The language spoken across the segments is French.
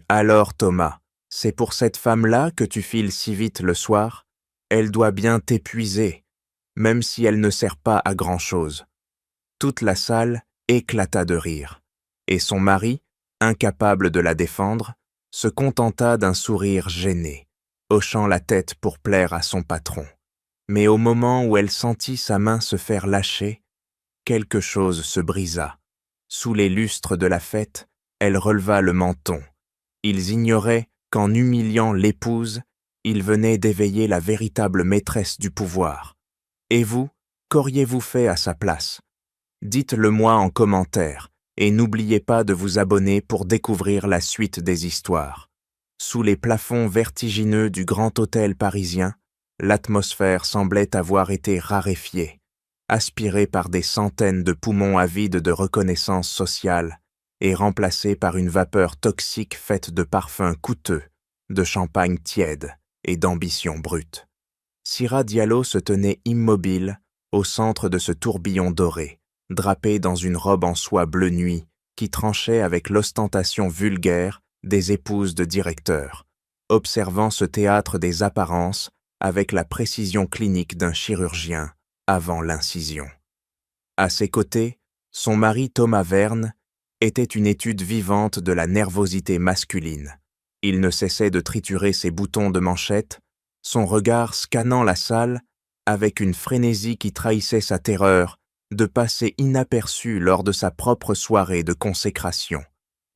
Alors Thomas, c'est pour cette femme-là que tu files si vite le soir? Elle doit bien t'épuiser, même si elle ne sert pas à grand-chose. Toute la salle éclata de rire, et son mari, incapable de la défendre, se contenta d'un sourire gêné, hochant la tête pour plaire à son patron. Mais au moment où elle sentit sa main se faire lâcher, quelque chose se brisa. Sous les lustres de la fête, elle releva le menton. Ils ignoraient qu'en humiliant l'épouse, il venait d'éveiller la véritable maîtresse du pouvoir. Et vous, qu'auriez-vous fait à sa place? Dites-le-moi en commentaire, et n'oubliez pas de vous abonner pour découvrir la suite des histoires. Sous les plafonds vertigineux du grand hôtel parisien, l'atmosphère semblait avoir été raréfiée, aspirée par des centaines de poumons avides de reconnaissance sociale et remplacée par une vapeur toxique faite de parfums coûteux, de champagne tiède et d'ambition brute. Syrah Diallo se tenait immobile au centre de ce tourbillon doré, drapée dans une robe en soie bleu nuit qui tranchait avec l'ostentation vulgaire des épouses de directeurs, observant ce théâtre des apparences avec la précision clinique d'un chirurgien avant l'incision. À ses côtés, son mari Thomas Verne était une étude vivante de la nervosité masculine. Il ne cessait de triturer ses boutons de manchette, son regard scannant la salle avec une frénésie qui trahissait sa terreur de passer inaperçu lors de sa propre soirée de consécration.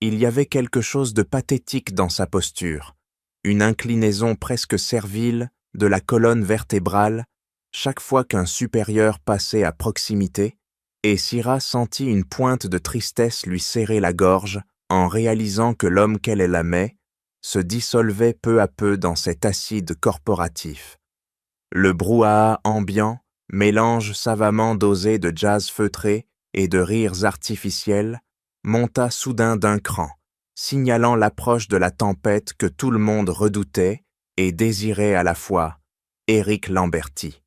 Il y avait quelque chose de pathétique dans sa posture, une inclinaison presque servile de la colonne vertébrale chaque fois qu'un supérieur passait à proximité, et Syrah sentit une pointe de tristesse lui serrer la gorge en réalisant que l'homme qu'elle aimait se dissolvait peu à peu dans cet acide corporatif. Le brouhaha ambiant, mélange savamment dosé de jazz feutré et de rires artificiels, monta soudain d'un cran, signalant l'approche de la tempête que tout le monde redoutait et désirait à la fois, Éric Lamberty.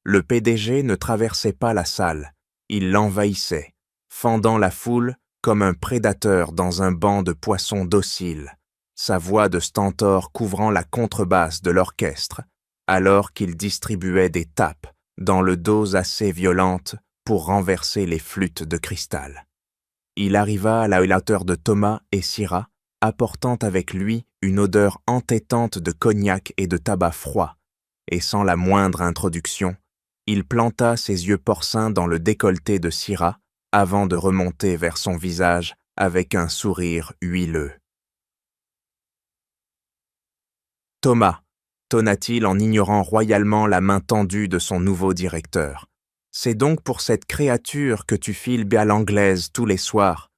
Le PDG ne traversait pas la salle, il l'envahissait, fendant la foule comme un prédateur dans un banc de poissons dociles, sa voix de stentor couvrant la contrebasse de l'orchestre, alors qu'il distribuait des tapes dans le dos assez violentes pour renverser les flûtes de cristal. Il arriva à la hauteur de Thomas et Syrah, apportant avec lui une odeur entêtante de cognac et de tabac froid, et sans la moindre introduction, il planta ses yeux porcins dans le décolleté de Syrah avant de remonter vers son visage avec un sourire huileux. « Thomas » tonna-t-il en ignorant royalement la main tendue de son nouveau directeur. « C'est donc pour cette créature que tu files à l'anglaise tous les soirs.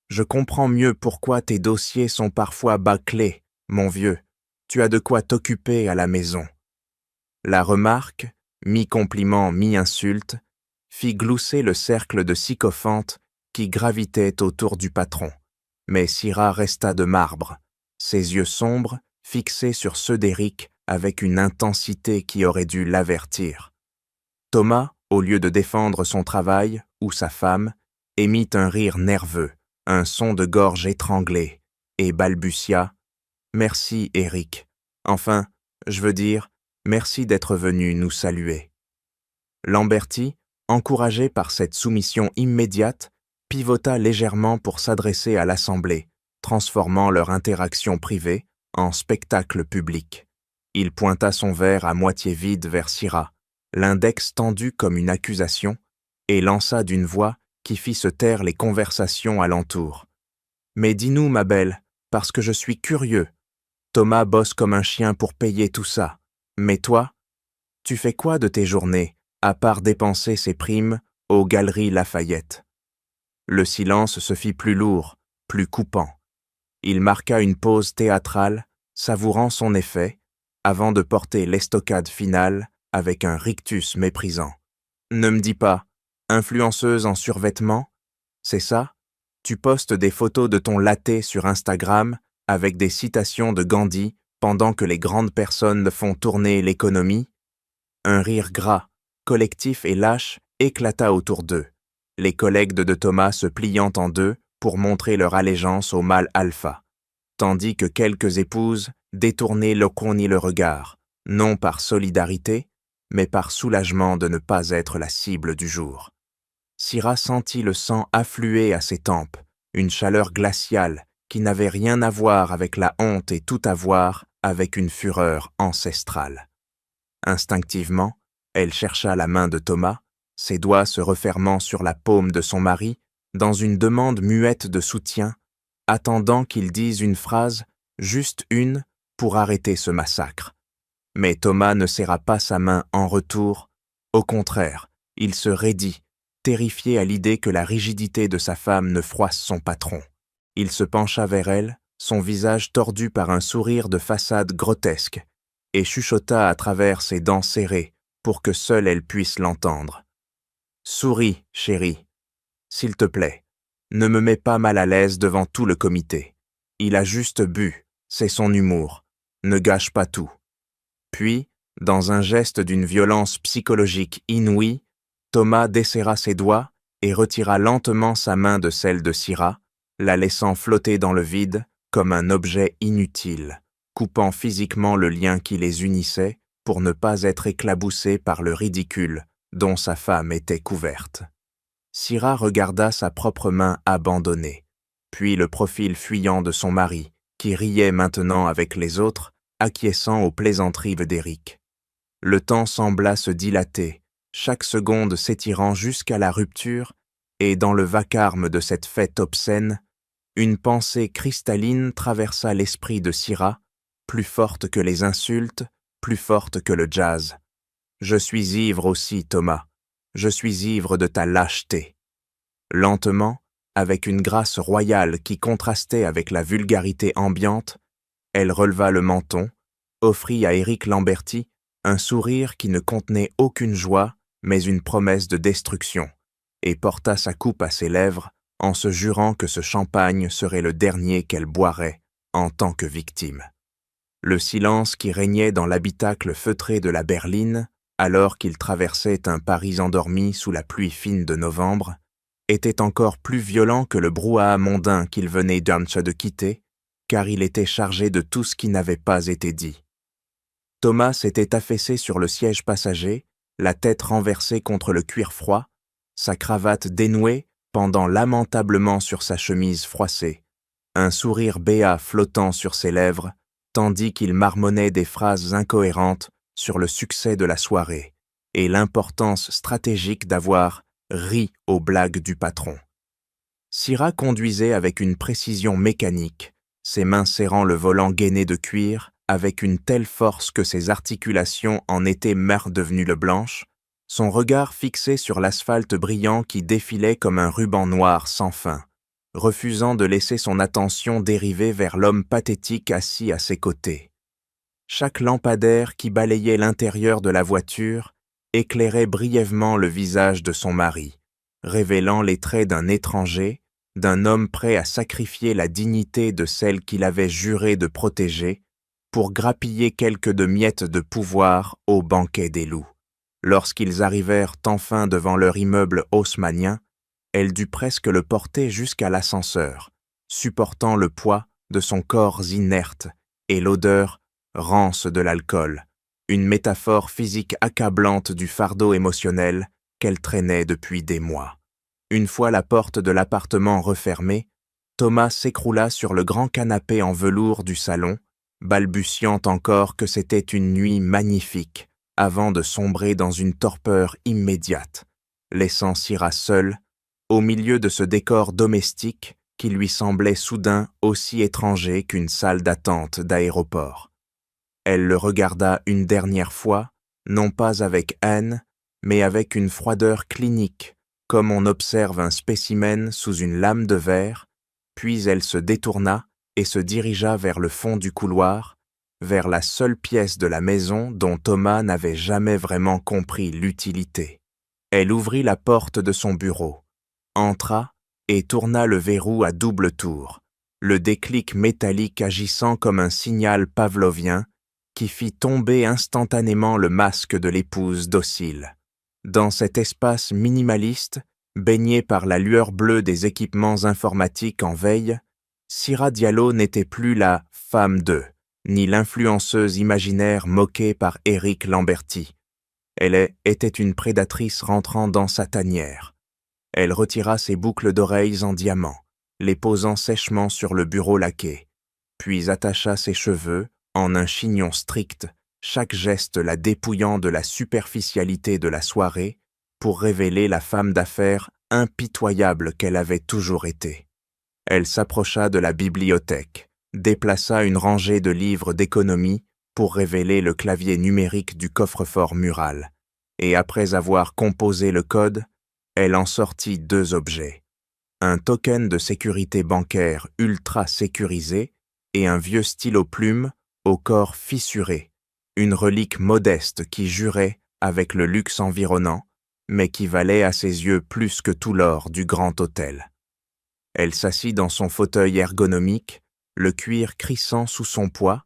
Je comprends mieux pourquoi tes dossiers sont parfois bâclés, mon vieux. Tu as de quoi t'occuper à la maison. » La remarque, mi-compliment, mi-insulte, fit glousser le cercle de sycophantes qui gravitaient autour du patron. Mais Syrah resta de marbre, ses yeux sombres fixés sur ceux d'Éric avec une intensité qui aurait dû l'avertir. Thomas, au lieu de défendre son travail ou sa femme, émit un rire nerveux, un son de gorge étranglé, et balbutia « Merci, Éric. Enfin, je veux dire, merci d'être venu nous saluer. » Lamberty, encouragé par cette soumission immédiate, pivota légèrement pour s'adresser à l'Assemblée, transformant leur interaction privée en spectacle public. Il pointa son verre à moitié vide vers Syrah, l'index tendu comme une accusation, et lança d'une voix qui fit se taire les conversations alentour. « Mais dis-nous, ma belle, parce que je suis curieux. Thomas bosse comme un chien pour payer tout ça. Mais toi, tu fais quoi de tes journées, à part dépenser ses primes aux Galeries Lafayette ?» Le silence se fit plus lourd, plus coupant. Il marqua une pause théâtrale, savourant son effet, avant de porter l'estocade finale avec un rictus méprisant. « Ne me dis pas, influenceuse en survêtement, c'est ça? Tu postes des photos de ton latte sur Instagram avec des citations de Gandhi pendant que les grandes personnes font tourner l'économie? » Un rire gras, collectif et lâche éclata autour d'eux, les collègues de Thomas se pliant en deux pour montrer leur allégeance au mâle alpha. tandis que quelques épouses détournaient le regard, non par solidarité, mais par soulagement de ne pas être la cible du jour. Syrah sentit le sang affluer à ses tempes, une chaleur glaciale qui n'avait rien à voir avec la honte et tout à voir avec une fureur ancestrale. Instinctivement, elle chercha la main de Thomas, ses doigts se refermant sur la paume de son mari, dans une demande muette de soutien, attendant qu'il dise une phrase, juste une, pour arrêter ce massacre. Mais Thomas ne serra pas sa main en retour, au contraire, il se raidit, terrifié à l'idée que la rigidité de sa femme ne froisse son patron. Il se pencha vers elle, son visage tordu par un sourire de façade grotesque, et chuchota à travers ses dents serrées pour que seule elle puisse l'entendre. « Souris, chérie. S'il te plaît, ne me mets pas mal à l'aise devant tout le comité. Il a juste bu, c'est son humour. Ne gâche pas tout. » Puis, dans un geste d'une violence psychologique inouïe, Thomas desserra ses doigts et retira lentement sa main de celle de Syrah, la laissant flotter dans le vide comme un objet inutile, coupant physiquement le lien qui les unissait pour ne pas être éclaboussé par le ridicule dont sa femme était couverte. Syrah regarda sa propre main abandonnée, puis le profil fuyant de son mari, qui riait maintenant avec les autres, acquiesçant aux plaisanteries d'Éric. Le temps sembla se dilater, chaque seconde s'étirant jusqu'à la rupture, et dans le vacarme de cette fête obscène, une pensée cristalline traversa l'esprit de Syrah, plus forte que les insultes, plus forte que le jazz. « Je suis ivre aussi, Thomas. Je suis ivre de ta lâcheté. » Lentement, avec une grâce royale qui contrastait avec la vulgarité ambiante, elle releva le menton, offrit à Éric Lamberty un sourire qui ne contenait aucune joie, mais une promesse de destruction, et porta sa coupe à ses lèvres en se jurant que ce champagne serait le dernier qu'elle boirait en tant que victime. Le silence qui régnait dans l'habitacle feutré de la berline, alors qu'il traversait un Paris endormi sous la pluie fine de novembre, était encore plus violent que le brouhaha mondain qu'il venait de quitter, car il était chargé de tout ce qui n'avait pas été dit. Thomas s'était affaissé sur le siège passager, la tête renversée contre le cuir froid, sa cravate dénouée pendant lamentablement sur sa chemise froissée, un sourire béat flottant sur ses lèvres, tandis qu'il marmonnait des phrases incohérentes sur le succès de la soirée et l'importance stratégique d'avoir ri aux blagues du patron. Syrah conduisait avec une précision mécanique, ses mains serrant le volant gainé de cuir avec une telle force que ses articulations en étaient devenues blanches, son regard fixé sur l'asphalte brillant qui défilait comme un ruban noir sans fin, refusant de laisser son attention dériver vers l'homme pathétique assis à ses côtés. Chaque lampadaire qui balayait l'intérieur de la voiture éclairait brièvement le visage de son mari, révélant les traits d'un étranger, d'un homme prêt à sacrifier la dignité de celle qu'il avait juré de protéger pour grappiller quelques de miettes de pouvoir au banquet des loups. Lorsqu'ils arrivèrent enfin devant leur immeuble haussmannien, elle dut presque le porter jusqu'à l'ascenseur, supportant le poids de son corps inerte et l'odeur rance de l'alcool, une métaphore physique accablante du fardeau émotionnel qu'elle traînait depuis des mois. Une fois la porte de l'appartement refermée, Thomas s'écroula sur le grand canapé en velours du salon, balbutiant encore que c'était une nuit magnifique, avant de sombrer dans une torpeur immédiate, laissant Syrah seule, au milieu de ce décor domestique qui lui semblait soudain aussi étranger qu'une salle d'attente d'aéroport. Elle le regarda une dernière fois, non pas avec haine, mais avec une froideur clinique, comme on observe un spécimen sous une lame de verre, puis elle se détourna et se dirigea vers le fond du couloir, vers la seule pièce de la maison dont Thomas n'avait jamais vraiment compris l'utilité. Elle ouvrit la porte de son bureau, entra et tourna le verrou à double tour, le déclic métallique agissant comme un signal pavlovien qui fit tomber instantanément le masque de l'épouse docile. Dans cet espace minimaliste, baigné par la lueur bleue des équipements informatiques en veille, Syrah Diallo n'était plus la « femme de », ni l'influenceuse imaginaire moquée par Éric Lamberty. Elle était une prédatrice rentrant dans sa tanière. Elle retira ses boucles d'oreilles en diamant, les posant sèchement sur le bureau laqué, puis attacha ses cheveux en un chignon strict, chaque geste la dépouillant de la superficialité de la soirée pour révéler la femme d'affaires impitoyable qu'elle avait toujours été. Elle s'approcha de la bibliothèque, déplaça une rangée de livres d'économie pour révéler le clavier numérique du coffre-fort mural, et après avoir composé le code, elle en sortit 2 objets. Un token de sécurité bancaire ultra sécurisé et un vieux stylo plume au corps fissuré, une relique modeste qui jurait avec le luxe environnant, mais qui valait à ses yeux plus que tout l'or du grand hôtel. Elle s'assit dans son fauteuil ergonomique, le cuir crissant sous son poids,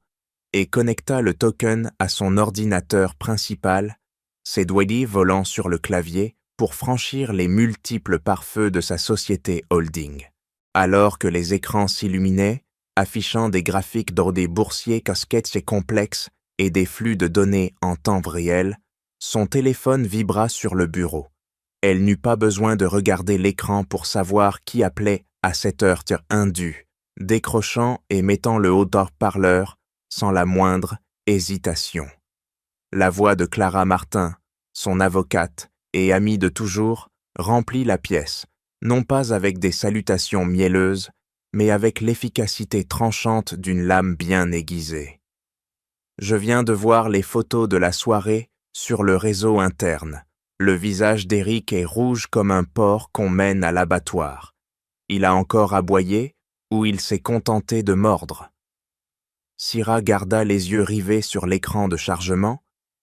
et connecta le token à son ordinateur principal, ses doigts volant sur le clavier pour franchir les multiples pare-feux de sa société holding. Alors que les écrans s'illuminaient, affichant des graphiques d'ordres boursiers casquettes et complexes et des flux de données en temps réel, son téléphone vibra sur le bureau. Elle n'eut pas besoin de regarder l'écran pour savoir qui appelait à cette heure indue, décrochant et mettant le haut-parleur sans la moindre hésitation. La voix de Clara Martin, son avocate et amie de toujours, remplit la pièce, non pas avec des salutations mielleuses, mais avec l'efficacité tranchante d'une lame bien aiguisée. Je viens de voir les photos de la soirée sur le réseau interne. Le visage d'Éric est rouge comme un porc qu'on mène à l'abattoir. Il a encore aboyé ou il s'est contenté de mordre. Syrah garda les yeux rivés sur l'écran de chargement,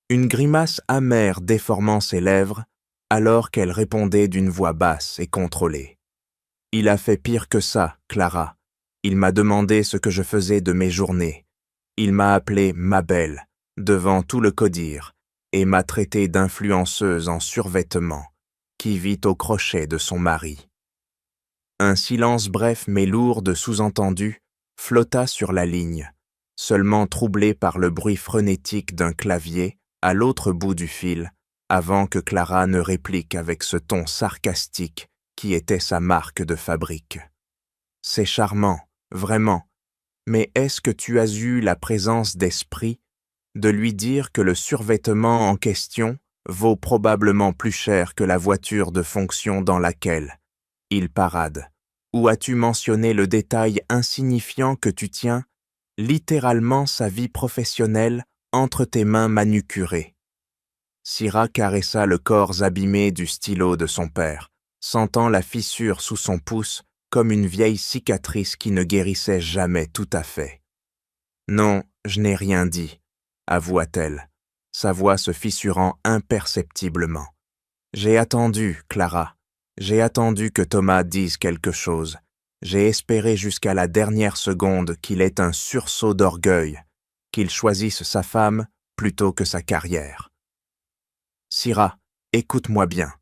une grimace amère déformant ses lèvres, alors qu'elle répondait d'une voix basse et contrôlée. « Il a fait pire que ça, Clara. Il m'a demandé ce que je faisais de mes journées. Il m'a appelée ma belle, devant tout le codir, et m'a traité d'influenceuse en survêtement, qui vit au crochet de son mari. » Un silence bref mais lourd de sous-entendus flotta sur la ligne, seulement troublé par le bruit frénétique d'un clavier à l'autre bout du fil, avant que Clara ne réplique avec ce ton sarcastique qui était sa marque de fabrique. « C'est charmant, vraiment, mais est-ce que tu as eu la présence d'esprit de lui dire que le survêtement en question vaut probablement plus cher que la voiture de fonction dans laquelle il parade, ou as-tu mentionné le détail insignifiant que tu tiens littéralement sa vie professionnelle entre tes mains manucurées? » Syrah caressa le corps abîmé du stylo de son père, sentant la fissure sous son pouce comme une vieille cicatrice qui ne guérissait jamais tout à fait. « Non, je n'ai rien dit, » avoua-t-elle, sa voix se fissurant imperceptiblement. « J'ai attendu, Clara. J'ai attendu que Thomas dise quelque chose. J'ai espéré jusqu'à la dernière seconde qu'il ait un sursaut d'orgueil, qu'il choisisse sa femme plutôt que sa carrière. »« Syrah, écoute-moi bien, »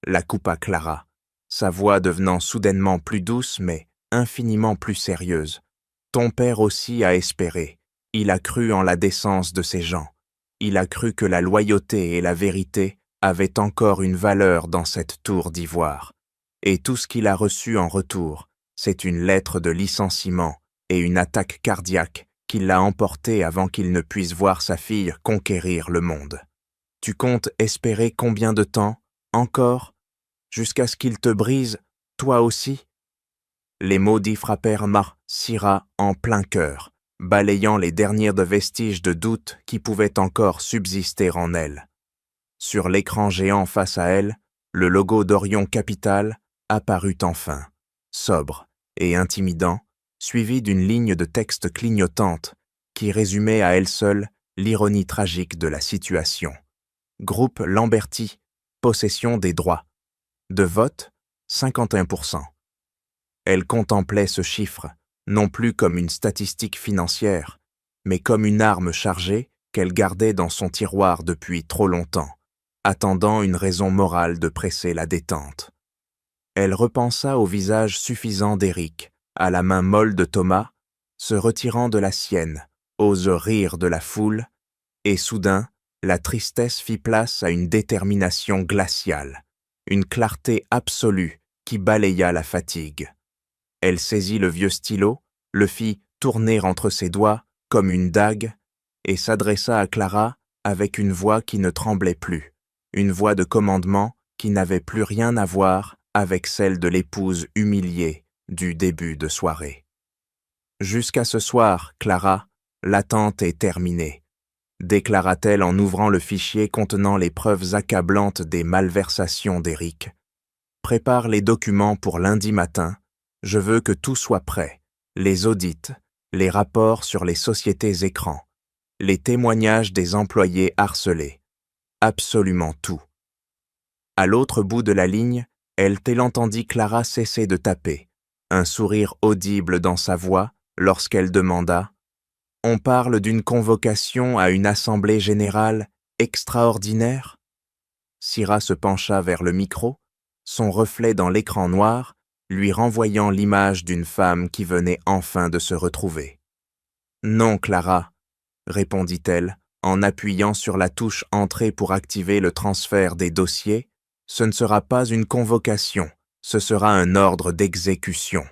la coupa Clara, sa voix devenant soudainement plus douce mais infiniment plus sérieuse. « Ton père aussi a espéré. Il a cru en la décence de ces gens. Il a cru que la loyauté et la vérité avaient encore une valeur dans cette tour d'ivoire. Et tout ce qu'il a reçu en retour, c'est une lettre de licenciement et une attaque cardiaque qui l'a emporté avant qu'il ne puisse voir sa fille conquérir le monde. Tu comptes espérer combien de temps, encore, jusqu'à ce qu'il te brise, toi aussi ?» Les maudits frappèrent Syrah en plein cœur, balayant les derniers vestiges de doute qui pouvaient encore subsister en elle. Sur l'écran géant face à elle, le logo d'Orion Capital apparut enfin, sobre et intimidant, suivi d'une ligne de texte clignotante qui résumait à elle seule l'ironie tragique de la situation. Groupe Lamberty, possession des droits. De vote, 51%. Elle contemplait ce chiffre, non plus comme une statistique financière, mais comme une arme chargée qu'elle gardait dans son tiroir depuis trop longtemps, attendant une raison morale de presser la détente. Elle repensa au visage suffisant d'Éric, à la main molle de Thomas, se retirant de la sienne, ose rire de la foule, et soudain, la tristesse fit place à une détermination glaciale, une clarté absolue qui balaya la fatigue. Elle saisit le vieux stylo, le fit tourner entre ses doigts comme une dague, et s'adressa à Clara avec une voix qui ne tremblait plus, une voix de commandement qui n'avait plus rien à voir avec celle de l'épouse humiliée du début de soirée. Jusqu'à ce soir, Clara, l'attente est terminée, déclara-t-elle en ouvrant le fichier contenant les preuves accablantes des malversations d'Éric. Prépare les documents pour lundi matin, je veux que tout soit prêt, les audits, les rapports sur les sociétés écrans, les témoignages des employés harcelés, absolument tout. À l'autre bout de la ligne, elle entendit Clara cesser de taper, un sourire audible dans sa voix lorsqu'elle demanda « On parle d'une convocation à une assemblée générale extraordinaire ?» Syrah se pencha vers le micro, son reflet dans l'écran noir, lui renvoyant l'image d'une femme qui venait enfin de se retrouver. « Non, Clara, » répondit-elle, en appuyant sur la touche « Entrée » pour activer le transfert des dossiers, « ce ne sera pas une convocation, ce sera un ordre d'exécution. »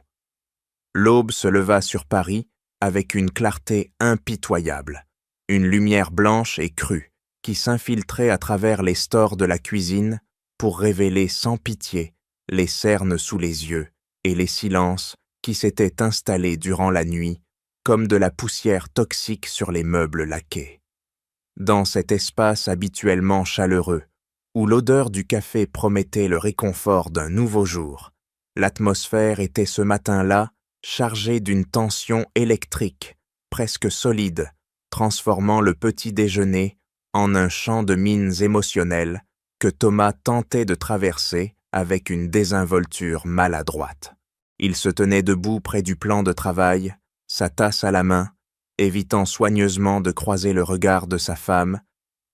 L'aube se leva sur Paris avec une clarté impitoyable, une lumière blanche et crue qui s'infiltrait à travers les stores de la cuisine pour révéler sans pitié les cernes sous les yeux et les silences qui s'étaient installés durant la nuit comme de la poussière toxique sur les meubles laqués. Dans cet espace habituellement chaleureux, où l'odeur du café promettait le réconfort d'un nouveau jour, l'atmosphère était ce matin-là chargée d'une tension électrique, presque solide, transformant le petit déjeuner en un champ de mines émotionnelles que Thomas tentait de traverser avec une désinvolture maladroite. Il se tenait debout près du plan de travail, sa tasse à la main, évitant soigneusement de croiser le regard de sa femme,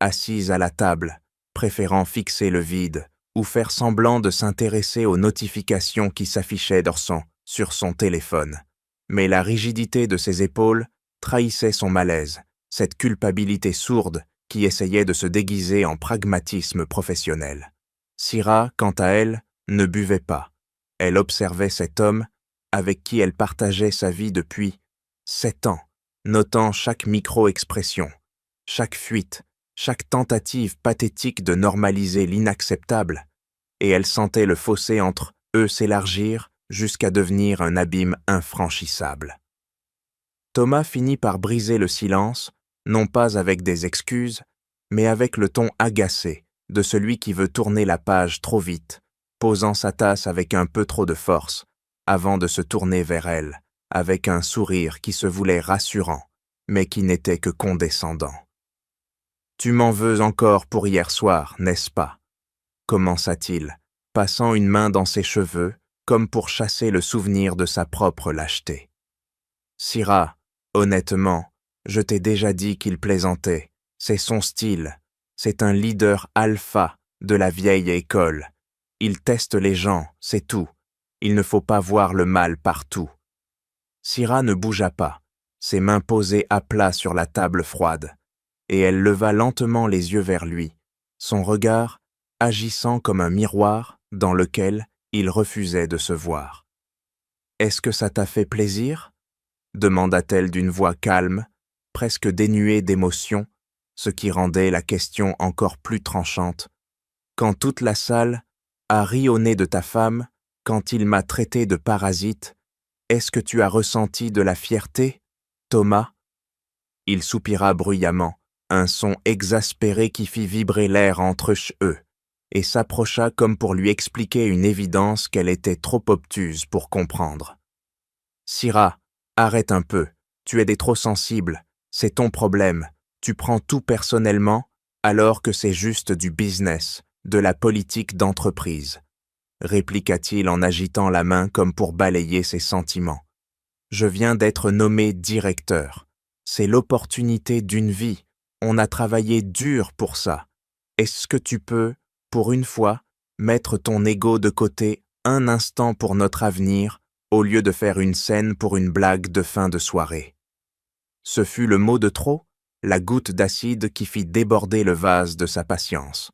assise à la table, préférant fixer le vide ou faire semblant de s'intéresser aux notifications qui s'affichaient sur son téléphone. Mais la rigidité de ses épaules trahissait son malaise, cette culpabilité sourde qui essayait de se déguiser en pragmatisme professionnel. Syrah, quant à elle, ne buvait pas. Elle observait cet homme avec qui elle partageait sa vie depuis 7 ans, notant chaque micro-expression, chaque fuite, chaque tentative pathétique de normaliser l'inacceptable, et elle sentait le fossé entre eux s'élargir jusqu'à devenir un abîme infranchissable. Thomas finit par briser le silence, non pas avec des excuses, mais avec le ton agacé de celui qui veut tourner la page trop vite, posant sa tasse avec un peu trop de force, avant de se tourner vers elle, avec un sourire qui se voulait rassurant, mais qui n'était que condescendant. « Tu m'en veux encore pour hier soir, n'est-ce pas ?» commença-t-il, passant une main dans ses cheveux, comme pour chasser le souvenir de sa propre lâcheté. « Syrah, honnêtement, je t'ai déjà dit qu'il plaisantait, c'est son style, c'est un leader alpha de la vieille école. Il teste les gens, c'est tout, il ne faut pas voir le mal partout. » Syrah ne bougea pas, ses mains posées à plat sur la table froide, et elle leva lentement les yeux vers lui, son regard agissant comme un miroir dans lequel il refusait de se voir. « Est-ce que ça t'a fait plaisir ?» demanda-t-elle d'une voix calme, presque dénuée d'émotion, ce qui rendait la question encore plus tranchante. « Quand toute la salle a ri au nez de ta femme, quand il m'a traité de parasite, est-ce que tu as ressenti de la fierté, Thomas ?» Il soupira bruyamment, un son exaspéré qui fit vibrer l'air entre eux, et s'approcha comme pour lui expliquer une évidence qu'elle était trop obtuse pour comprendre. « Syrah, arrête un peu, tu es des trop sensible, c'est ton problème, tu prends tout personnellement alors que c'est juste du business, de la politique d'entreprise. » répliqua-t-il en agitant la main comme pour balayer ses sentiments. « Je viens d'être nommé directeur. C'est l'opportunité d'une vie. On a travaillé dur pour ça. Est-ce que tu peux, pour une fois, mettre ton ego de côté un instant pour notre avenir, au lieu de faire une scène pour une blague de fin de soirée. Ce fut le mot de trop, la goutte d'acide qui fit déborder le vase de sa patience.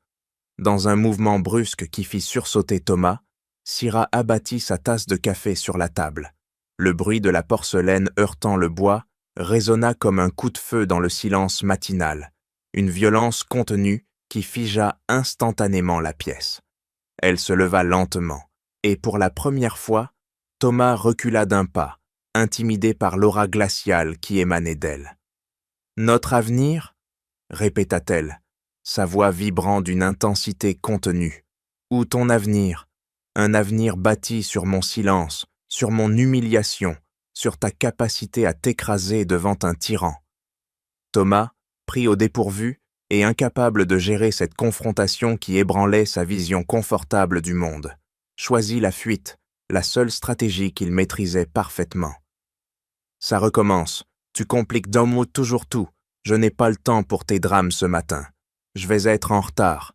Dans un mouvement brusque qui fit sursauter Thomas, Syrah abattit sa tasse de café sur la table. Le bruit de la porcelaine heurtant le bois résonna comme un coup de feu dans le silence matinal, une violence contenue qui figea instantanément la pièce. Elle se leva lentement, et pour la première fois, Thomas recula d'un pas, intimidé par l'aura glaciale qui émanait d'elle. « Notre avenir ?» répéta-t-elle, sa voix vibrant d'une intensité contenue. « Où ton avenir? Un avenir bâti sur mon silence, sur mon humiliation, sur ta capacité à t'écraser devant un tyran. » Thomas, pris au dépourvu et incapable de gérer cette confrontation qui ébranlait sa vision confortable du monde, choisit la fuite, la seule stratégie qu'il maîtrisait parfaitement. « Ça recommence. Tu compliques d'un mot toujours tout. Je n'ai pas le temps pour tes drames ce matin. Je vais être en retard. »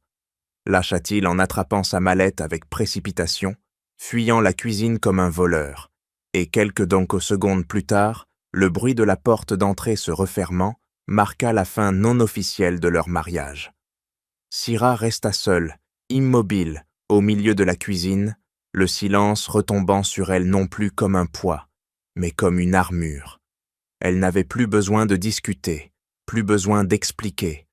lâcha-t-il en attrapant sa mallette avec précipitation, fuyant la cuisine comme un voleur. Et quelques secondes plus tard, le bruit de la porte d'entrée se refermant marqua la fin non officielle de leur mariage. Syrah resta seule, immobile, au milieu de la cuisine, le silence retombant sur elle non plus comme un poids, mais comme une armure. Elle n'avait plus besoin de discuter, plus besoin d'expliquer.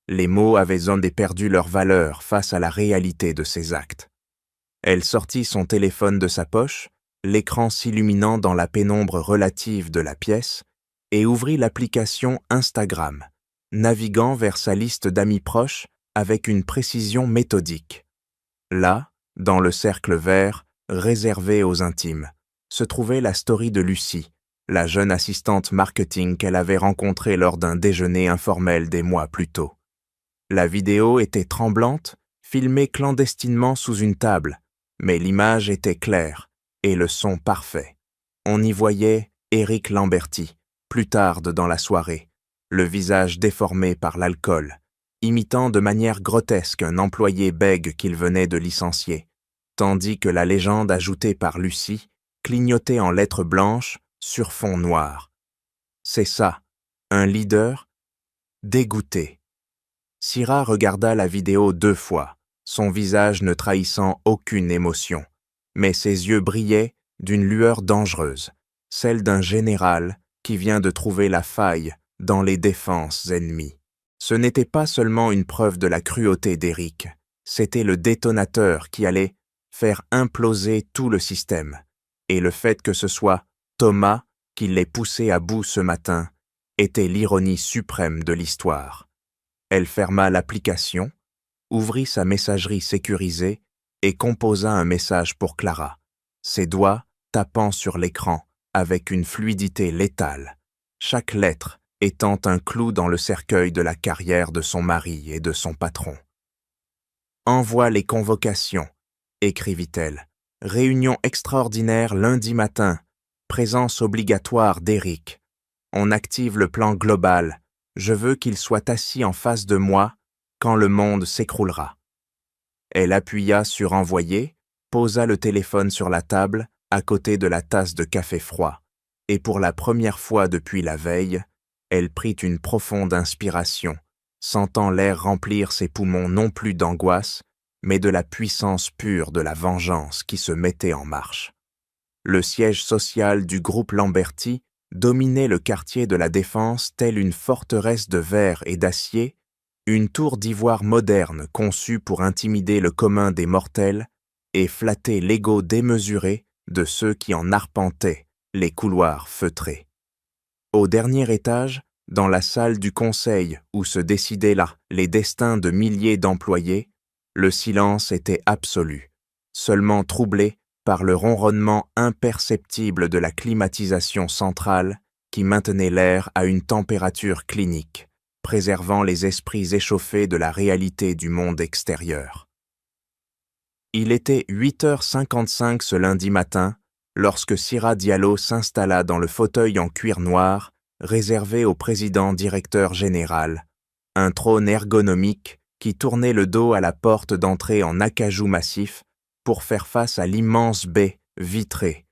Les mots avaient perdu leur valeur face à la réalité de ses actes. Elle sortit son téléphone de sa poche, l'écran s'illuminant dans la pénombre relative de la pièce, et ouvrit l'application Instagram, naviguant vers sa liste d'amis proches avec une précision méthodique. Là, dans le cercle vert, réservé aux intimes, se trouvait la story de Lucie, la jeune assistante marketing qu'elle avait rencontrée lors d'un déjeuner informel des mois plus tôt. La vidéo était tremblante, filmée clandestinement sous une table, mais l'image était claire et le son parfait. On y voyait Éric Lamberty, plus tard dans la soirée, le visage déformé par l'alcool, imitant de manière grotesque un employé bègue qu'il venait de licencier, tandis que la légende ajoutée par Lucie clignotait en lettres blanches sur fond noir. C'est ça, un leader dégoûté. Syrah regarda la vidéo 2 fois, son visage ne trahissant aucune émotion, mais ses yeux brillaient d'une lueur dangereuse, celle d'un général qui vient de trouver la faille dans les défenses ennemies. Ce n'était pas seulement une preuve de la cruauté d'Éric, c'était le détonateur qui allait faire imploser tout le système, et le fait que ce soit Thomas qui l'ait poussé à bout ce matin était l'ironie suprême de l'histoire. Elle ferma l'application, ouvrit sa messagerie sécurisée et composa un message pour Clara, ses doigts tapant sur l'écran avec une fluidité létale, chaque lettre étant un clou dans le cercueil de la carrière de son mari et de son patron. « Envoie les convocations », écrivit-elle. « Réunion extraordinaire lundi matin. Présence obligatoire d'Éric. On active le plan global. Je veux qu'il soit assis en face de moi quand le monde s'écroulera. » Elle appuya sur « Envoyer », posa le téléphone sur la table à côté de la tasse de café froid, et pour la première fois depuis la veille, elle prit une profonde inspiration, sentant l'air remplir ses poumons non plus d'angoisse, mais de la puissance pure de la vengeance qui se mettait en marche. Le siège social du groupe Lamberty dominait le quartier de la Défense telle une forteresse de verre et d'acier, une tour d'ivoire moderne conçue pour intimider le commun des mortels et flatter l'ego démesuré de ceux qui en arpentaient les couloirs feutrés. Au dernier étage, dans la salle du conseil où se décidaient là les destins de milliers d'employés, le silence était absolu, seulement troublé par le ronronnement imperceptible de la climatisation centrale qui maintenait l'air à une température clinique, préservant les esprits échauffés de la réalité du monde extérieur. Il était 8h55 ce lundi matin lorsque Syrah Diallo s'installa dans le fauteuil en cuir noir réservé au président-directeur général, un trône ergonomique qui tournait le dos à la porte d'entrée en acajou massif pour faire face à l'immense baie vitrée,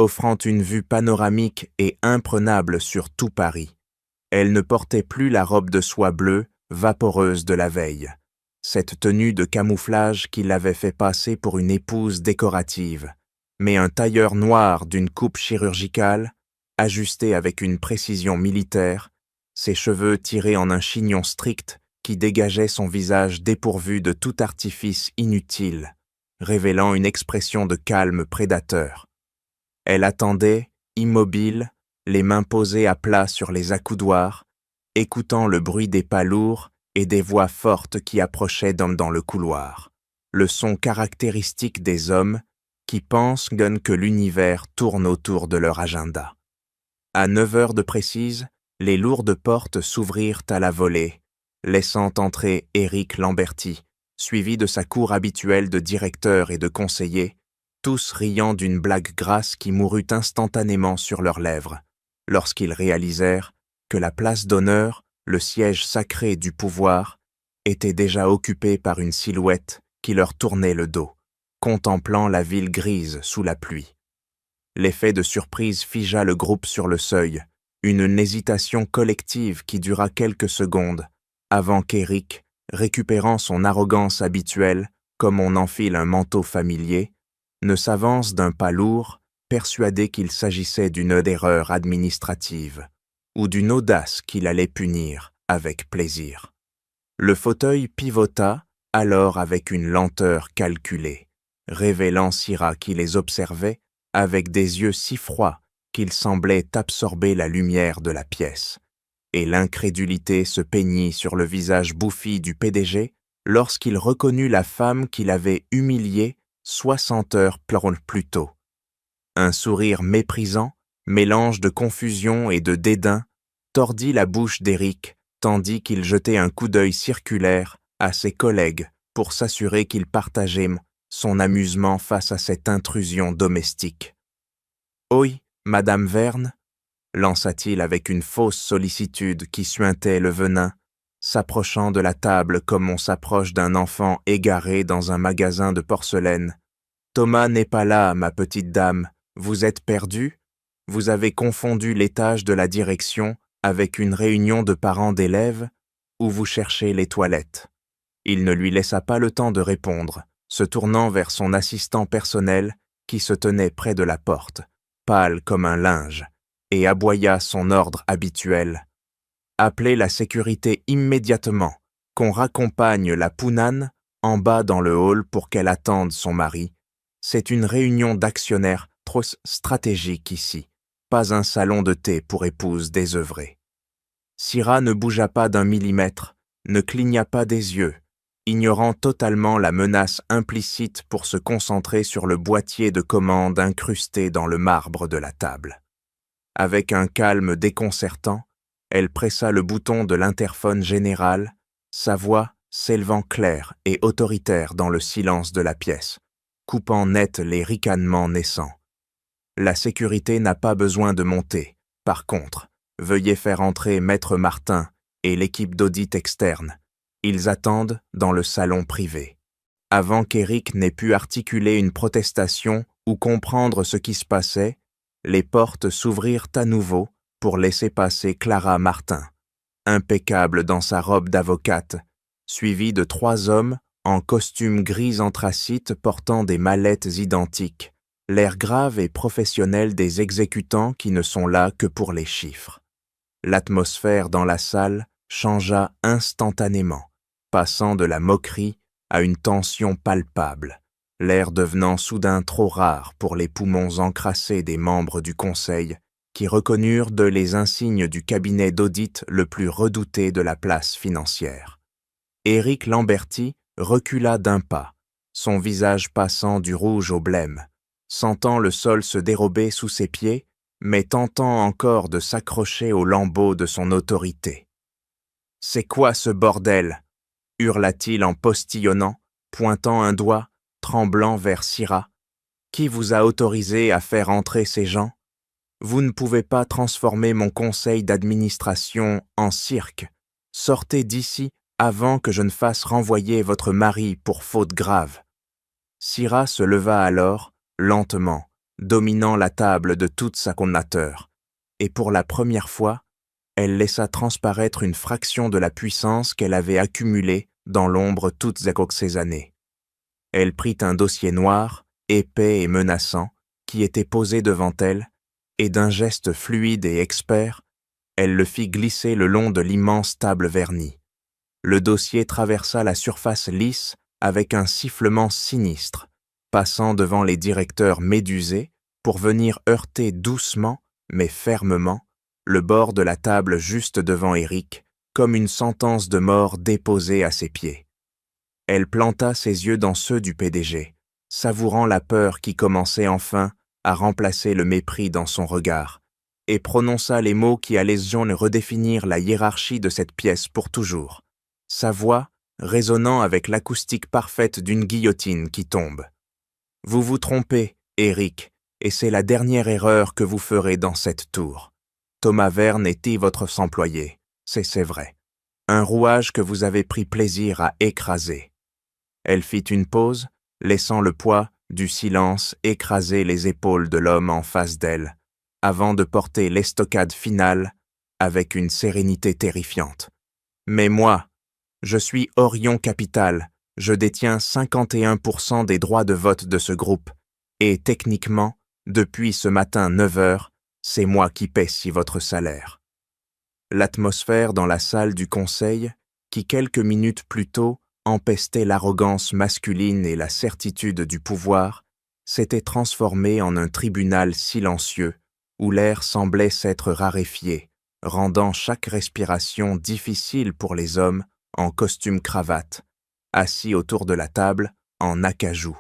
offrant une vue panoramique et imprenable sur tout Paris. Elle ne portait plus la robe de soie bleue, vaporeuse de la veille, cette tenue de camouflage qui l'avait fait passer pour une épouse décorative, mais un tailleur noir d'une coupe chirurgicale, ajusté avec une précision militaire, ses cheveux tirés en un chignon strict qui dégageait son visage dépourvu de tout artifice inutile, révélant une expression de calme prédateur. Elle attendait, immobile, les mains posées à plat sur les accoudoirs, écoutant le bruit des pas lourds et des voix fortes qui approchaient dans le couloir, le son caractéristique des hommes qui pensent que l'univers tourne autour de leur agenda. À 9 heures de précise, les lourdes portes s'ouvrirent à la volée, laissant entrer Éric Lamberty, suivi de sa cour habituelle de directeurs et de conseillers, tous riant d'une blague grasse qui mourut instantanément sur leurs lèvres, lorsqu'ils réalisèrent que la place d'honneur, le siège sacré du pouvoir, était déjà occupée par une silhouette qui leur tournait le dos, contemplant la ville grise sous la pluie. L'effet de surprise figea le groupe sur le seuil, une hésitation collective qui dura quelques secondes, avant qu'Éric, récupérant son arrogance habituelle, comme on enfile un manteau familier, ne s'avance d'un pas lourd, persuadé qu'il s'agissait d'une erreur administrative, ou d'une audace qu'il allait punir avec plaisir. Le fauteuil pivota alors avec une lenteur calculée, révélant Syrah qui les observait avec des yeux si froids qu'ils semblaient absorber la lumière de la pièce, et l'incrédulité se peignit sur le visage bouffi du PDG lorsqu'il reconnut la femme qu'il avait humiliée 60 heures plus tôt. Un sourire méprisant, mélange de confusion et de dédain, tordit la bouche d'Éric tandis qu'il jetait un coup d'œil circulaire à ses collègues pour s'assurer qu'ils partageaient son amusement face à cette intrusion domestique. « Oui, Madame Verne » lança-t-il avec une fausse sollicitude qui suintait le venin, s'approchant de la table comme on s'approche d'un enfant égaré dans un magasin de porcelaine. « Thomas n'est pas là, ma petite dame. Vous êtes perdue? Vous avez confondu l'étage de la direction avec une réunion de parents d'élèves ou vous cherchez les toilettes ?» Il ne lui laissa pas le temps de répondre, se tournant vers son assistant personnel qui se tenait près de la porte, pâle comme un linge, et aboya son ordre habituel. « Appelez la sécurité immédiatement, qu'on raccompagne la Pounane en bas dans le hall pour qu'elle attende son mari. C'est une réunion d'actionnaires trop stratégique ici, pas un salon de thé pour épouses désœuvrées. » Syrah ne bougea pas d'un millimètre, ne cligna pas des yeux, ignorant totalement la menace implicite pour se concentrer sur le boîtier de commande incrusté dans le marbre de la table. Avec un calme déconcertant, elle pressa le bouton de l'interphone général, sa voix s'élevant claire et autoritaire dans le silence de la pièce, coupant net les ricanements naissants. La sécurité n'a pas besoin de monter. Par contre, veuillez faire entrer Maître Martin et l'équipe d'audit externe. Ils attendent dans le salon privé. Avant qu'Éric n'ait pu articuler une protestation ou comprendre ce qui se passait, les portes s'ouvrirent à nouveau pour laisser passer Clara Martin, impeccable dans sa robe d'avocate, suivie de 3 hommes en costume gris anthracite portant des mallettes identiques, l'air grave et professionnel des exécutants qui ne sont là que pour les chiffres. L'atmosphère dans la salle changea instantanément, passant de la moquerie à une tension palpable, l'air devenant soudain trop rare pour les poumons encrassés des membres du conseil qui reconnurent les insignes du cabinet d'audit le plus redouté de la place financière. Éric Lamberty recula d'un pas, son visage passant du rouge au blême, sentant le sol se dérober sous ses pieds, mais tentant encore de s'accrocher aux lambeaux de son autorité. « C'est quoi ce bordel ?» hurla-t-il en postillonnant, pointant un doigt, tremblant vers Syrah. « Qui vous a autorisé à faire entrer ces gens? Vous ne pouvez pas transformer mon conseil d'administration en cirque. Sortez d'ici avant que je ne fasse renvoyer votre mari pour faute grave. » Syrah se leva alors, lentement, dominant la table de toute sa connateur, et pour la première fois, elle laissa transparaître une fraction de la puissance qu'elle avait accumulée dans l'ombre toutes ces années. Elle prit un dossier noir, épais et menaçant, qui était posé devant elle, et d'un geste fluide et expert, elle le fit glisser le long de l'immense table vernie. Le dossier traversa la surface lisse avec un sifflement sinistre, passant devant les directeurs médusés pour venir heurter doucement, mais fermement, le bord de la table juste devant Eric, comme une sentence de mort déposée à ses pieds. Elle planta ses yeux dans ceux du PDG, savourant la peur qui commençait enfin à remplacer le mépris dans son regard, et prononça les mots qui allaient redéfinir la hiérarchie de cette pièce pour toujours, sa voix résonnant avec l'acoustique parfaite d'une guillotine qui tombe. « Vous vous trompez, Eric, et c'est la dernière erreur que vous ferez dans cette tour. Thomas Verne était votre employé, c'est vrai. Un rouage que vous avez pris plaisir à écraser. » Elle fit une pause, laissant le poids du silence écraser les épaules de l'homme en face d'elle, avant de porter l'estocade finale avec une sérénité terrifiante. « Mais moi, je suis Orion Capital, je détiens 51% des droits de vote de ce groupe, et techniquement, depuis ce matin 9 heures, c'est moi qui paie votre salaire. » L'atmosphère dans la salle du conseil, qui quelques minutes plus tôt empestait l'arrogance masculine et la certitude du pouvoir, s'était transformée en un tribunal silencieux où l'air semblait s'être raréfié, rendant chaque respiration difficile pour les hommes en costume-cravate, assis autour de la table en acajou.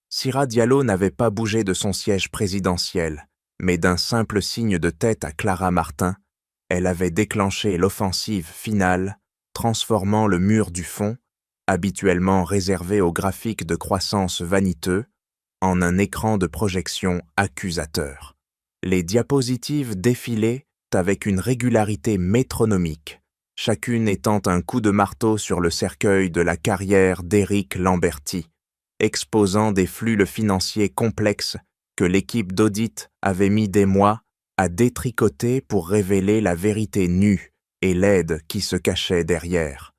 Sira Diallo n'avait pas bougé de son siège présidentiel, mais d'un simple signe de tête à Clara Martin, elle avait déclenché l'offensive finale, transformant le mur du fond, habituellement réservé aux graphiques de croissance vaniteux, en un écran de projection accusateur. Les diapositives défilaient avec une régularité métronomique, chacune étant un coup de marteau sur le cercueil de la carrière d'Éric Lamberty, exposant des flux financiers complexes que l'équipe d'audit avait mis des mois à détricoter pour révéler la vérité nue et laide qui se cachait derrière.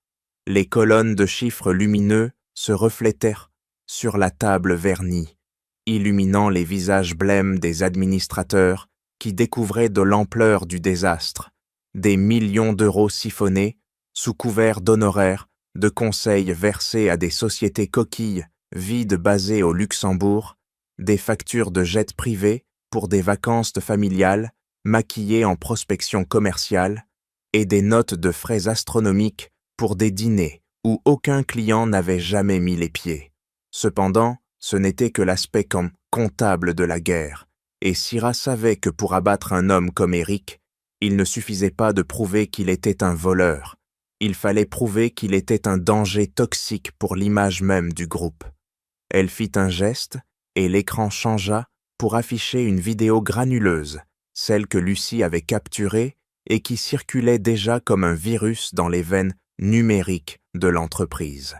Les colonnes de chiffres lumineux se reflétèrent sur la table vernie, illuminant les visages blêmes des administrateurs qui découvraient de l'ampleur du désastre, des millions d'euros siphonnés sous couvert d'honoraires, de conseils versés à des sociétés coquilles vides basées au Luxembourg, des factures de jets privés pour des vacances familiales maquillées en prospection commerciale et des notes de frais astronomiques pour des dîners où aucun client n'avait jamais mis les pieds. Cependant, ce n'était que l'aspect comptable de la guerre, et Sira savait que pour abattre un homme comme Eric, il ne suffisait pas de prouver qu'il était un voleur, il fallait prouver qu'il était un danger toxique pour l'image même du groupe. Elle fit un geste, et l'écran changea pour afficher une vidéo granuleuse, celle que Lucie avait capturée et qui circulait déjà comme un virus dans les veines numériques de l'entreprise.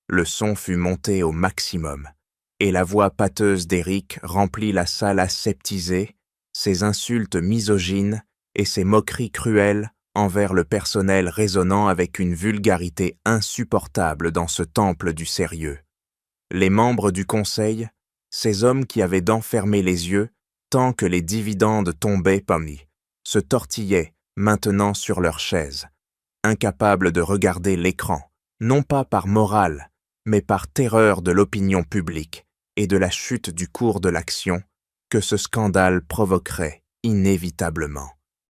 Le son fut monté au maximum, et la voix pâteuse d'Éric remplit la salle aseptisée, ses insultes misogynes et ses moqueries cruelles envers le personnel résonnant avec une vulgarité insupportable dans ce temple du sérieux. Les membres du conseil, ces hommes qui avaient d'enfermer les yeux tant que les dividendes tombaient parmi, se tortillaient maintenant sur leurs chaises, incapables de regarder l'écran, non pas par morale, mais par terreur de l'opinion publique et de la chute du cours de l'action que ce scandale provoquerait inévitablement.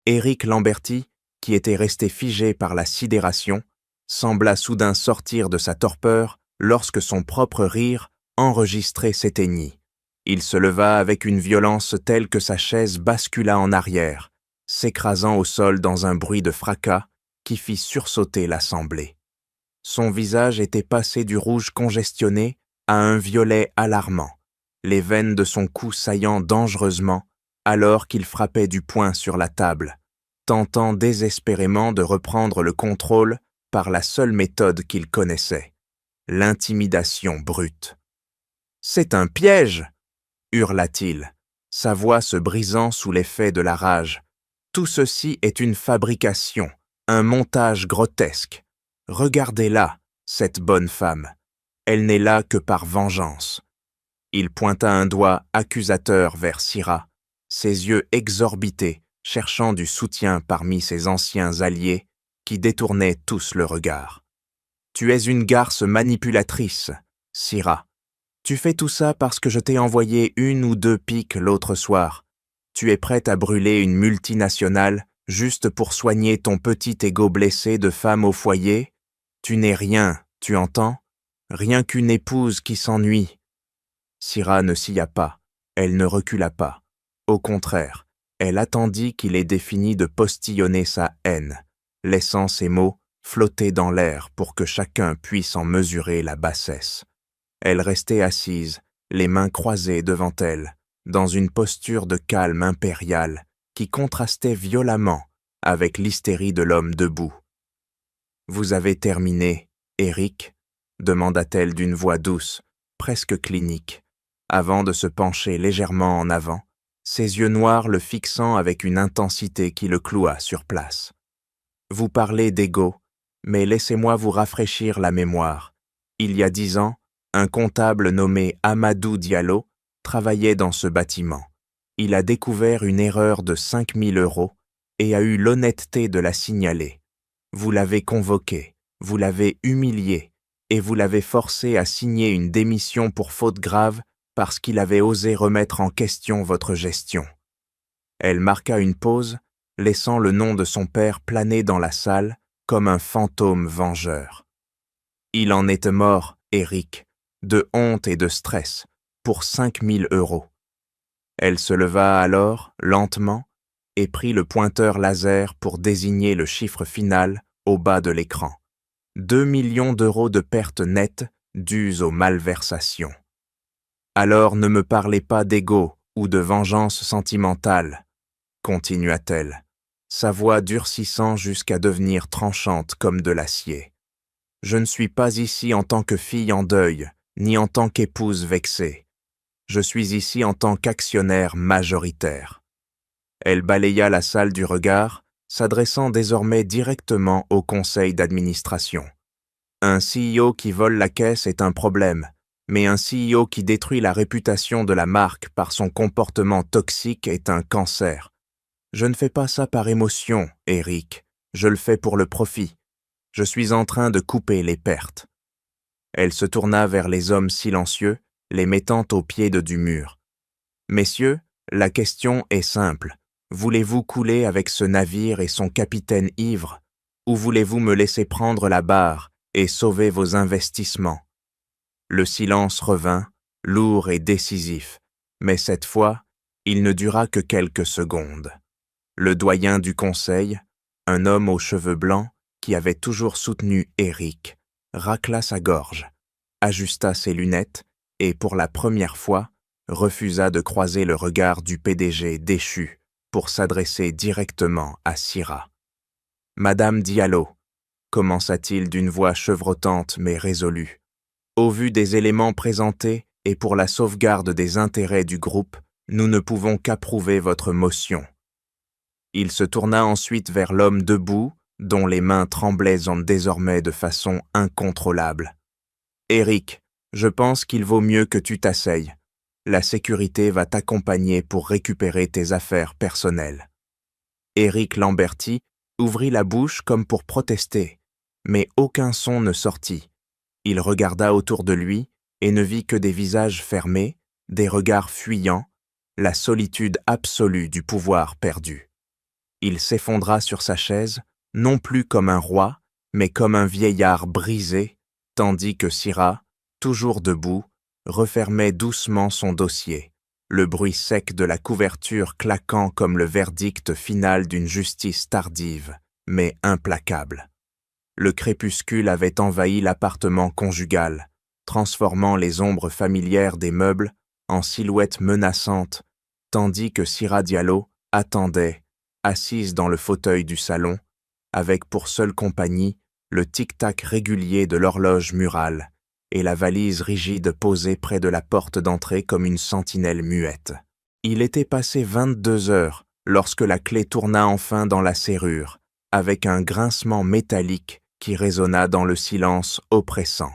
Éric Lamberty, qui était resté figé par la sidération, sembla soudain sortir de sa torpeur lorsque son propre rire enregistré s'éteignit. Il se leva avec une violence telle que sa chaise bascula en arrière, s'écrasant au sol dans un bruit de fracas qui fit sursauter l'assemblée. Son visage était passé du rouge congestionné à un violet alarmant, les veines de son cou saillant dangereusement alors qu'il frappait du poing sur la table, tentant désespérément de reprendre le contrôle par la seule méthode qu'il connaissait, l'intimidation brute. « C'est un piège !» hurla-t-il, sa voix se brisant sous l'effet de la rage. Tout ceci est une fabrication, un montage grotesque. Regardez-la, cette bonne femme. Elle n'est là que par vengeance. Il pointa un doigt accusateur vers Syrah, ses yeux exorbités, cherchant du soutien parmi ses anciens alliés, qui détournaient tous le regard. Tu es une garce manipulatrice, Syrah. Tu fais tout ça parce que je t'ai envoyé 1 ou 2 piques l'autre soir. Tu es prête à brûler une multinationale juste pour soigner ton petit ego blessé de femme au foyer? Tu n'es rien, tu entends? Rien qu'une épouse qui s'ennuie. Syrah ne sia pas, elle ne recula pas. Au contraire, elle attendit qu'il ait défini de postillonner sa haine, laissant ses mots flotter dans l'air pour que chacun puisse en mesurer la bassesse. Elle restait assise, les mains croisées devant elle, dans une posture de calme impérial qui contrastait violemment avec l'hystérie de l'homme debout. « Vous avez terminé, Éric ?» demanda-t-elle d'une voix douce, presque clinique, avant de se pencher légèrement en avant, ses yeux noirs le fixant avec une intensité qui le cloua sur place. « Vous parlez d'ego, mais laissez-moi vous rafraîchir la mémoire. Il y a 10 ans, un comptable nommé Amadou Diallo travaillait dans ce bâtiment. Il a découvert une erreur de 5 000 € et a eu l'honnêteté de la signaler. Vous l'avez convoqué, vous l'avez humilié et vous l'avez forcé à signer une démission pour faute grave parce qu'il avait osé remettre en question votre gestion. » Elle marqua une pause, laissant le nom de son père planer dans la salle comme un fantôme vengeur. Il en était mort, Éric, de honte et de stress, pour 5 000 €. Elle se leva alors, lentement, et prit le pointeur laser pour désigner le chiffre final au bas de l'écran. 2 millions d'euros de pertes nettes dues aux malversations. Alors ne me parlez pas d'ego ou de vengeance sentimentale, continua-t-elle, sa voix durcissant jusqu'à devenir tranchante comme de l'acier. Je ne suis pas ici en tant que fille en deuil, ni en tant qu'épouse vexée. Je suis ici en tant qu'actionnaire majoritaire. Elle balaya la salle du regard, s'adressant désormais directement au conseil d'administration. Un CEO qui vole la caisse est un problème, mais un CEO qui détruit la réputation de la marque par son comportement toxique est un cancer. Je ne fais pas ça par émotion, Éric. Je le fais pour le profit. Je suis en train de couper les pertes. Elle se tourna vers les hommes silencieux, les mettant au pied du mur. Messieurs, la question est simple. Voulez-vous couler avec ce navire et son capitaine ivre, ou voulez-vous me laisser prendre la barre et sauver vos investissements? Le silence revint, lourd et décisif, mais cette fois, il ne dura que quelques secondes. Le doyen du conseil, un homme aux cheveux blancs qui avait toujours soutenu Éric, racla sa gorge, ajusta ses lunettes et, pour la première fois, refusa de croiser le regard du PDG déchu pour s'adresser directement à Syrah. « Madame Diallo, » commença-t-il d'une voix chevrotante mais résolue, « au vu des éléments présentés et pour la sauvegarde des intérêts du groupe, nous ne pouvons qu'approuver votre motion. » Il se tourna ensuite vers l'homme debout, dont les mains tremblaient désormais de façon incontrôlable. « Éric, je pense qu'il vaut mieux que tu t'asseyes. La sécurité va t'accompagner pour récupérer tes affaires personnelles. » Éric Lamberty ouvrit la bouche comme pour protester, mais aucun son ne sortit. Il regarda autour de lui et ne vit que des visages fermés, des regards fuyants, la solitude absolue du pouvoir perdu. Il s'effondra sur sa chaise, non plus comme un roi, mais comme un vieillard brisé, tandis que Syrah, toujours debout, refermait doucement son dossier, le bruit sec de la couverture claquant comme le verdict final d'une justice tardive, mais implacable. Le crépuscule avait envahi l'appartement conjugal, transformant les ombres familières des meubles en silhouettes menaçantes, tandis que Syrah Diallo attendait, assise dans le fauteuil du salon, avec pour seule compagnie le tic-tac régulier de l'horloge murale et la valise rigide posée près de la porte d'entrée comme une sentinelle muette. Il était passé 22 heures lorsque la clé tourna enfin dans la serrure, avec un grincement métallique qui résonna dans le silence oppressant,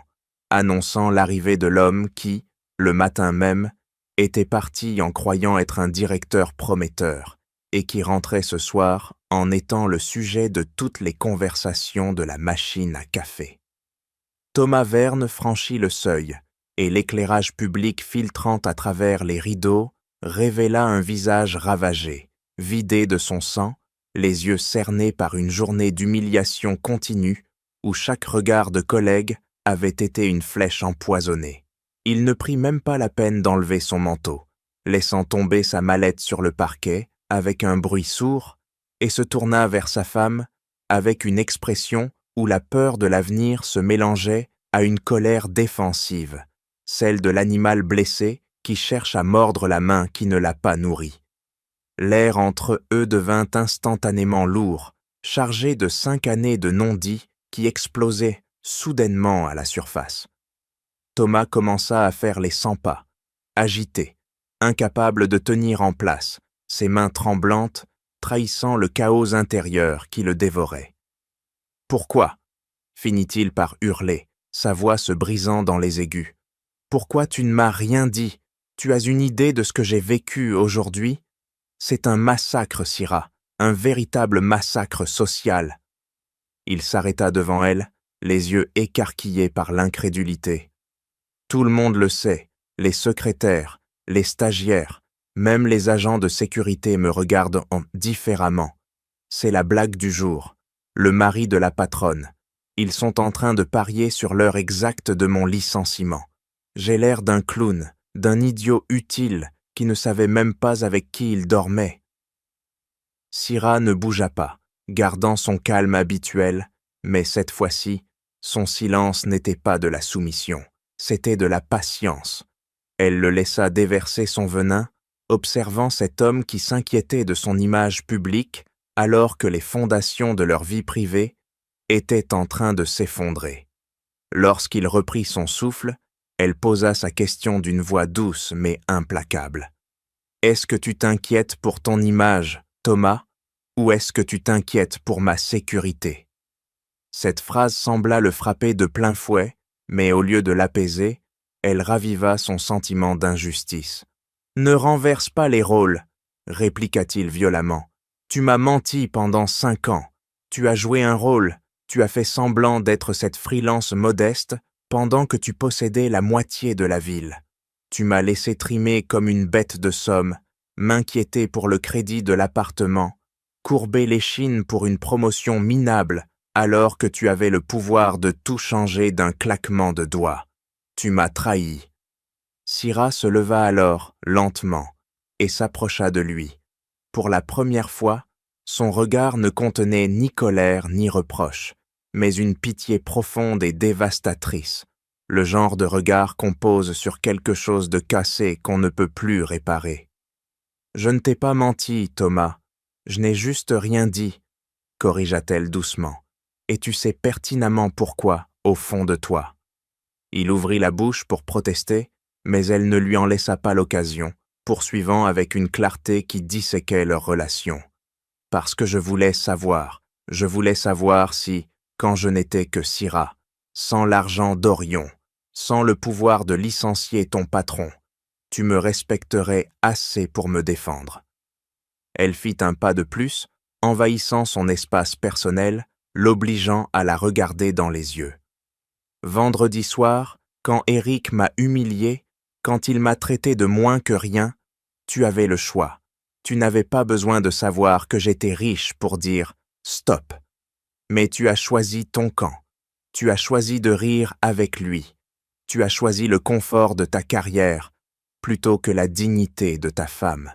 annonçant l'arrivée de l'homme qui, le matin même, était parti en croyant être un directeur prometteur et qui rentrait ce soir en étant le sujet de toutes les conversations de la machine à café. Thomas Verne franchit le seuil, et l'éclairage public filtrant à travers les rideaux révéla un visage ravagé, vidé de son sang, les yeux cernés par une journée d'humiliation continue où chaque regard de collègue avait été une flèche empoisonnée. Il ne prit même pas la peine d'enlever son manteau, laissant tomber sa mallette sur le parquet avec un bruit sourd, et se tourna vers sa femme avec une expression où la peur de l'avenir se mélangeait à une colère défensive, celle de l'animal blessé qui cherche à mordre la main qui ne l'a pas nourri. L'air entre eux devint instantanément lourd, chargé de 5 années de non-dits qui explosaient soudainement à la surface. Thomas commença à faire les 100 pas, agité, incapable de tenir en place, ses mains tremblantes, trahissant le chaos intérieur qui le dévorait. « Pourquoi » finit-il par hurler, sa voix se brisant dans les aigus. « Pourquoi tu ne m'as rien dit? Tu as une idée de ce que j'ai vécu aujourd'hui? C'est un massacre, Syrah, un véritable massacre social. » Il s'arrêta devant elle, les yeux écarquillés par l'incrédulité. « Tout le monde le sait, les secrétaires, les stagiaires, même les agents de sécurité me regardent différemment. C'est la blague du jour. Le mari de la patronne. Ils sont en train de parier sur l'heure exacte de mon licenciement. J'ai l'air d'un clown, d'un idiot utile qui ne savait même pas avec qui il dormait. » Syrah ne bougea pas, gardant son calme habituel, mais cette fois-ci, son silence n'était pas de la soumission, c'était de la patience. Elle le laissa déverser son venin, observant cet homme qui s'inquiétait de son image publique alors que les fondations de leur vie privée étaient en train de s'effondrer. Lorsqu'il reprit son souffle, elle posa sa question d'une voix douce mais implacable. « Est-ce que tu t'inquiètes pour ton image, Thomas, ou est-ce que tu t'inquiètes pour ma sécurité ?» Cette phrase sembla le frapper de plein fouet, mais au lieu de l'apaiser, elle raviva son sentiment d'injustice. « Ne renverse pas les rôles, » répliqua-t-il violemment. « Tu m'as menti pendant 5 ans. Tu as joué un rôle, tu as fait semblant d'être cette freelance modeste pendant que tu possédais la moitié de la ville. Tu m'as laissé trimer comme une bête de somme, m'inquiéter pour le crédit de l'appartement, courber l'échine pour une promotion minable alors que tu avais le pouvoir de tout changer d'un claquement de doigts. Tu m'as trahi. » Syrah se leva alors, lentement, et s'approcha de lui. Pour la première fois, son regard ne contenait ni colère ni reproche, mais une pitié profonde et dévastatrice, le genre de regard qu'on pose sur quelque chose de cassé qu'on ne peut plus réparer. « Je ne t'ai pas menti, Thomas, je n'ai juste rien dit, » corrigea-t-elle doucement, « et tu sais pertinemment pourquoi, au fond de toi. » Il ouvrit la bouche pour protester, mais elle ne lui en laissa pas l'occasion, poursuivant avec une clarté qui disséquait leur relation. « Parce que je voulais savoir si, quand je n'étais que Syrah, sans l'argent d'Orion, sans le pouvoir de licencier ton patron, tu me respecterais assez pour me défendre. » Elle fit un pas de plus, envahissant son espace personnel, l'obligeant à la regarder dans les yeux. « Vendredi soir, quand Eric m'a humilié, quand il m'a traité de moins que rien, tu avais le choix. Tu n'avais pas besoin de savoir que j'étais riche pour dire « stop ». Mais tu as choisi ton camp. Tu as choisi de rire avec lui. Tu as choisi le confort de ta carrière plutôt que la dignité de ta femme. »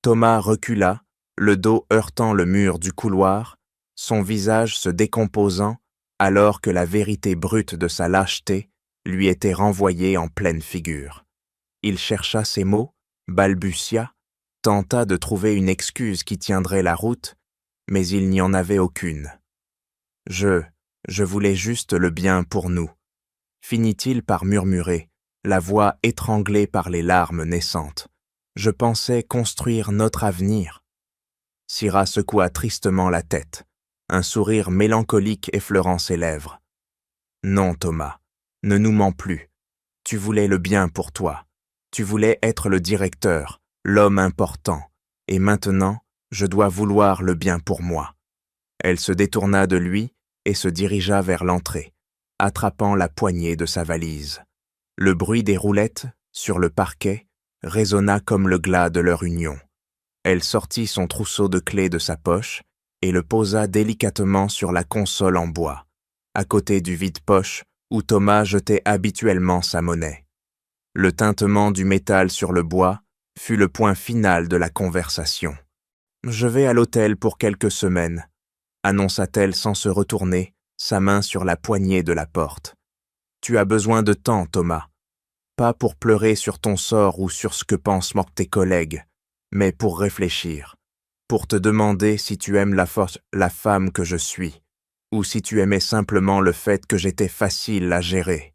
Thomas recula, le dos heurtant le mur du couloir, son visage se décomposant alors que la vérité brute de sa lâcheté lui était renvoyée en pleine figure. Il chercha ses mots, balbutia, tenta de trouver une excuse qui tiendrait la route, mais il n'y en avait aucune. « Je voulais juste le bien pour nous », finit-il par murmurer, la voix étranglée par les larmes naissantes. Je pensais construire notre avenir. Syrah secoua tristement la tête, un sourire mélancolique effleurant ses lèvres. Non, Thomas, ne nous mens plus. Tu voulais le bien pour toi. Tu voulais être le directeur, l'homme important. Et maintenant, je dois vouloir le bien pour moi. Elle se détourna de lui et se dirigea vers l'entrée, attrapant la poignée de sa valise. Le bruit des roulettes, sur le parquet, résonna comme le glas de leur union. Elle sortit son trousseau de clés de sa poche et le posa délicatement sur la console en bois, à côté du vide-poche où Thomas jetait habituellement sa monnaie. Le tintement du métal sur le bois fut le point final de la conversation. « Je vais à l'hôtel pour quelques semaines », annonça-t-elle sans se retourner, sa main sur la poignée de la porte. « Tu as besoin de temps, Thomas. Pas pour pleurer sur ton sort ou sur ce que pensent tes collègues, mais pour réfléchir, pour te demander si tu aimes la femme que je suis, ou si tu aimais simplement le fait que j'étais facile à gérer. »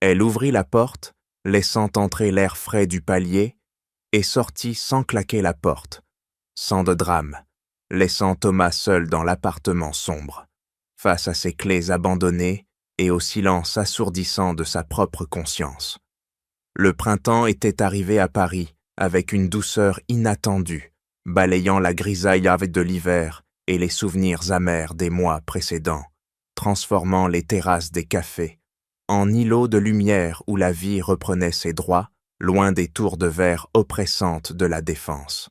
Elle ouvrit la porte, laissant entrer l'air frais du palier, et sortit sans claquer la porte, sans de drame, laissant Thomas seul dans l'appartement sombre, face à ses clés abandonnées et au silence assourdissant de sa propre conscience. Le printemps était arrivé à Paris avec une douceur inattendue, balayant la grisaille de l'hiver et les souvenirs amers des mois précédents, transformant les terrasses des cafés en îlots de lumière où la vie reprenait ses droits, loin des tours de verre oppressantes de la Défense.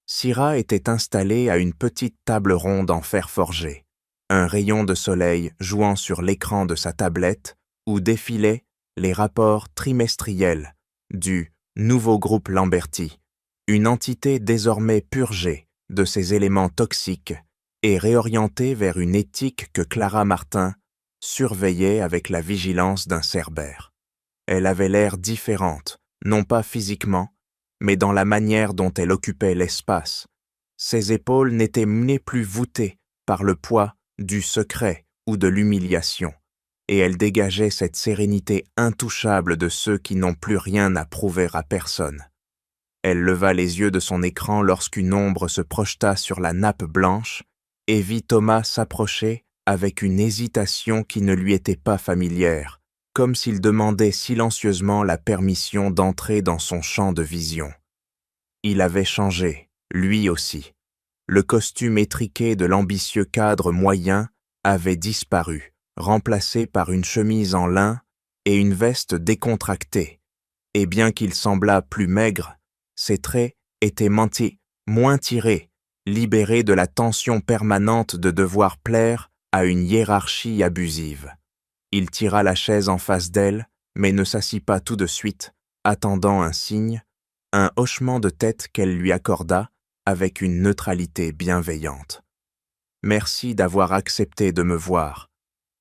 Syrah était installée à une petite table ronde en fer forgé, un rayon de soleil jouant sur l'écran de sa tablette où défilaient les rapports trimestriels du nouveau groupe Lamberty, une entité désormais purgée de ses éléments toxiques et réorientée vers une éthique que Clara Martin surveillait avec la vigilance d'un cerbère. Elle avait l'air différente, non pas physiquement, mais dans la manière dont elle occupait l'espace. Ses épaules n'étaient plus voûtées par le poids du secret ou de l'humiliation, et elle dégageait cette sérénité intouchable de ceux qui n'ont plus rien à prouver à personne. Elle leva les yeux de son écran lorsqu'une ombre se projeta sur la nappe blanche et vit Thomas s'approcher avec une hésitation qui ne lui était pas familière, comme s'il demandait silencieusement la permission d'entrer dans son champ de vision. Il avait changé, lui aussi. Le costume étriqué de l'ambitieux cadre moyen avait disparu, remplacé par une chemise en lin et une veste décontractée, et bien qu'il semblât plus maigre, ses traits étaient moins tirés, libérés de la tension permanente de devoir plaire à une hiérarchie abusive. Il tira la chaise en face d'elle, mais ne s'assit pas tout de suite, attendant un signe, un hochement de tête qu'elle lui accorda avec une neutralité bienveillante. « Merci d'avoir accepté de me voir »,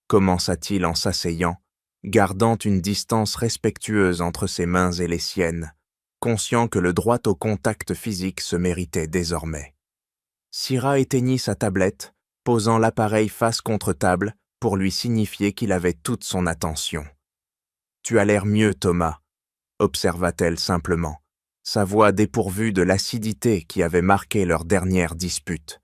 commença-t-il en s'asseyant, gardant une distance respectueuse entre ses mains et les siennes, conscient que le droit au contact physique se méritait désormais. Syrah éteignit sa tablette, posant l'appareil face contre table pour lui signifier qu'il avait toute son attention. « Tu as l'air mieux, Thomas », observa-t-elle simplement, sa voix dépourvue de l'acidité qui avait marqué leur dernière dispute.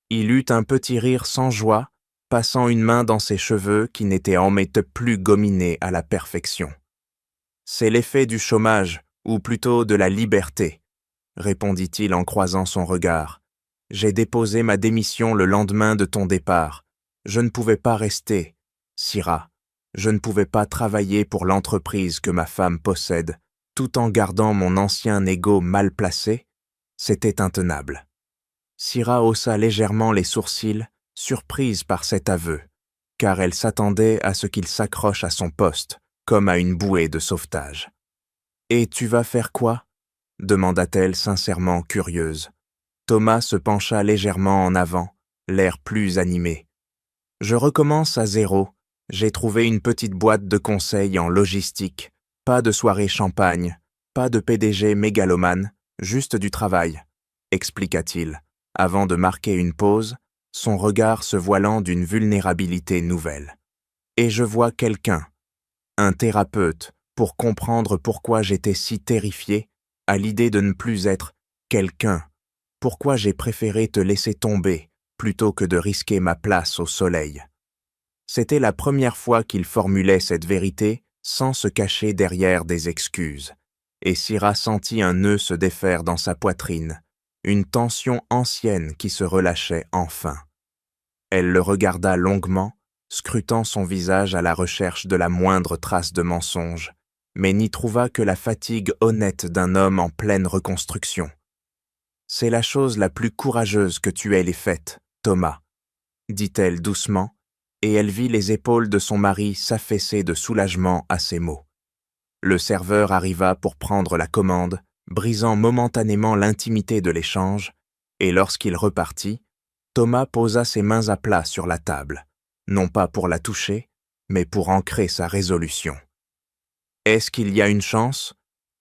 Il eut un petit rire sans joie, passant une main dans ses cheveux qui n'étaient en plus gominés à la perfection. « C'est l'effet du chômage, ou plutôt de la liberté, » répondit-il en croisant son regard. « J'ai déposé ma démission le lendemain de ton départ. Je ne pouvais pas rester, Syrah. Je ne pouvais pas travailler pour l'entreprise que ma femme possède, tout en gardant mon ancien ego mal placé. C'était intenable. » Syrah haussa légèrement les sourcils, surprise par cet aveu, car elle s'attendait à ce qu'il s'accroche à son poste, comme à une bouée de sauvetage. « Et tu vas faire quoi ?» demanda-t-elle sincèrement curieuse. Thomas se pencha légèrement en avant, l'air plus animé. « Je recommence à zéro. J'ai trouvé une petite boîte de conseils en logistique. Pas de soirée champagne, pas de PDG mégalomane, juste du travail, » expliqua-t-il, avant de marquer une pause, son regard se voilant d'une vulnérabilité nouvelle. « Et je vois quelqu'un, un thérapeute, pour comprendre pourquoi j'étais si terrifié à l'idée de ne plus être quelqu'un. Pourquoi j'ai préféré te laisser tomber plutôt que de risquer ma place au soleil. C'était la première fois qu'il formulait cette vérité sans se cacher derrière des excuses, et Syrah sentit un nœud se défaire dans sa poitrine, une tension ancienne qui se relâchait enfin. Elle le regarda longuement, scrutant son visage à la recherche de la moindre trace de mensonge, mais n'y trouva que la fatigue honnête d'un homme en pleine reconstruction. « C'est la chose la plus courageuse que tu aies faite, Thomas, » dit-elle doucement, et elle vit les épaules de son mari s'affaisser de soulagement à ces mots. Le serveur arriva pour prendre la commande, brisant momentanément l'intimité de l'échange, et lorsqu'il repartit, Thomas posa ses mains à plat sur la table, non pas pour la toucher, mais pour ancrer sa résolution. « Est-ce qu'il y a une chance ?»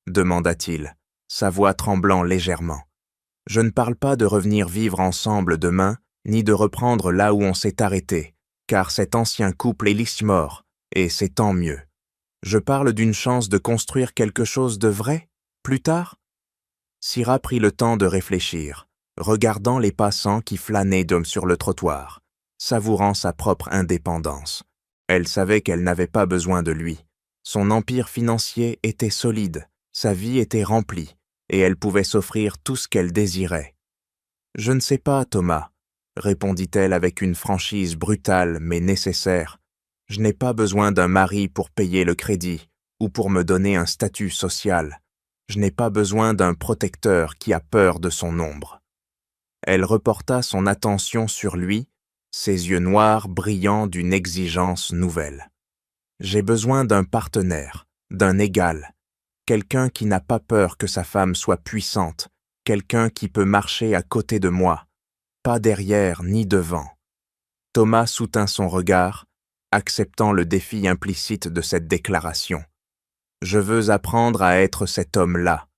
demanda-t-il, sa voix tremblant légèrement. « Je ne parle pas de revenir vivre ensemble demain, ni de reprendre là où on s'est arrêté, car cet ancien couple est lich-mort, et c'est tant mieux. Je parle d'une chance de construire quelque chose de vrai, plus tard ?» Syrah prit le temps de réfléchir, regardant les passants qui flânaient d'hommes sur le trottoir, savourant sa propre indépendance. Elle savait qu'elle n'avait pas besoin de lui. Son empire financier était solide, sa vie était remplie, et elle pouvait s'offrir tout ce qu'elle désirait. « Je ne sais pas, Thomas, » répondit-elle avec une franchise brutale mais nécessaire. « Je n'ai pas besoin d'un mari pour payer le crédit ou pour me donner un statut social. Je n'ai pas besoin d'un protecteur qui a peur de son ombre. » Elle reporta son attention sur lui, ses yeux noirs brillant d'une exigence nouvelle. « J'ai besoin d'un partenaire, d'un égal, quelqu'un qui n'a pas peur que sa femme soit puissante, quelqu'un qui peut marcher à côté de moi, pas derrière ni devant. » Thomas soutint son regard, acceptant le défi implicite de cette déclaration. « Je veux apprendre à être cet homme-là, »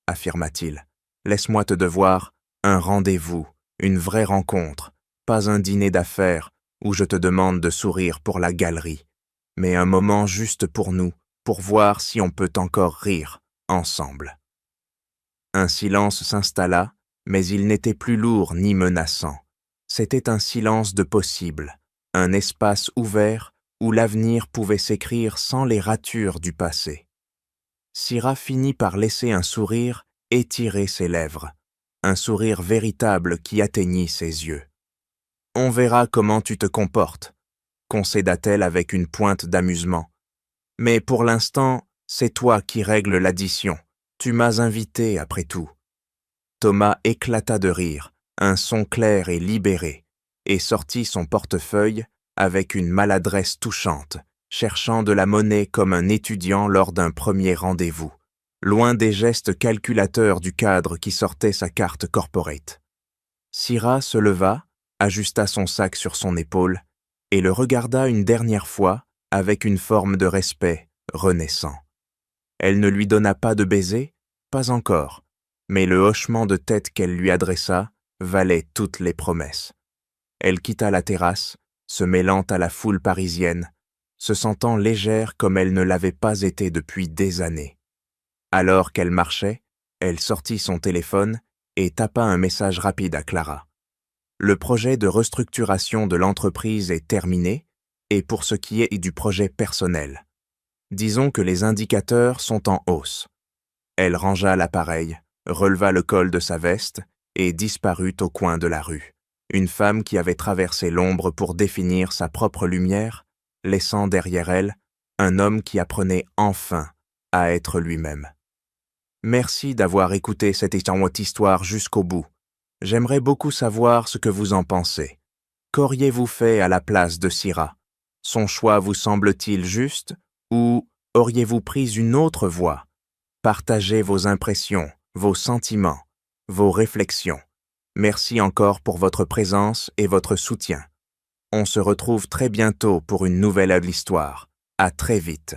affirma-t-il. « Laisse-moi te devoir un rendez-vous, une vraie rencontre, pas un dîner d'affaires où je te demande de sourire pour la galerie, mais un moment juste pour nous, pour voir si on peut encore rire ensemble. » Un silence s'installa, mais il n'était plus lourd ni menaçant. C'était un silence de possible, un espace ouvert où l'avenir pouvait s'écrire sans les ratures du passé. Syrah finit par laisser un sourire étirer ses lèvres, un sourire véritable qui atteignit ses yeux. « On verra comment tu te comportes, » concéda-t-elle avec une pointe d'amusement. « Mais pour l'instant, c'est toi qui règles l'addition. Tu m'as invité après tout. » Thomas éclata de rire, un son clair et libéré, et sortit son portefeuille avec une maladresse touchante, cherchant de la monnaie comme un étudiant lors d'un premier rendez-vous, loin des gestes calculateurs du cadre qui sortait sa carte corporate. Syrah se leva, ajusta son sac sur son épaule et le regarda une dernière fois avec une forme de respect renaissant. Elle ne lui donna pas de baiser, pas encore, mais le hochement de tête qu'elle lui adressa valait toutes les promesses. Elle quitta la terrasse, se mêlant à la foule parisienne, se sentant légère comme elle ne l'avait pas été depuis des années. Alors qu'elle marchait, elle sortit son téléphone et tapa un message rapide à Clara. Le projet de restructuration de l'entreprise est terminé, et pour ce qui est du projet personnel. Disons que les indicateurs sont en hausse. Elle rangea l'appareil, releva le col de sa veste et disparut au coin de la rue. Une femme qui avait traversé l'ombre pour définir sa propre lumière, laissant derrière elle un homme qui apprenait enfin à être lui-même. Merci d'avoir écouté cette histoire jusqu'au bout. J'aimerais beaucoup savoir ce que vous en pensez. Qu'auriez-vous fait à la place de Syrah? Son choix vous semble-t-il juste ou auriez-vous pris une autre voie? Partagez vos impressions, vos sentiments, vos réflexions. Merci encore pour votre présence et votre soutien. On se retrouve très bientôt pour une nouvelle histoire. À très vite.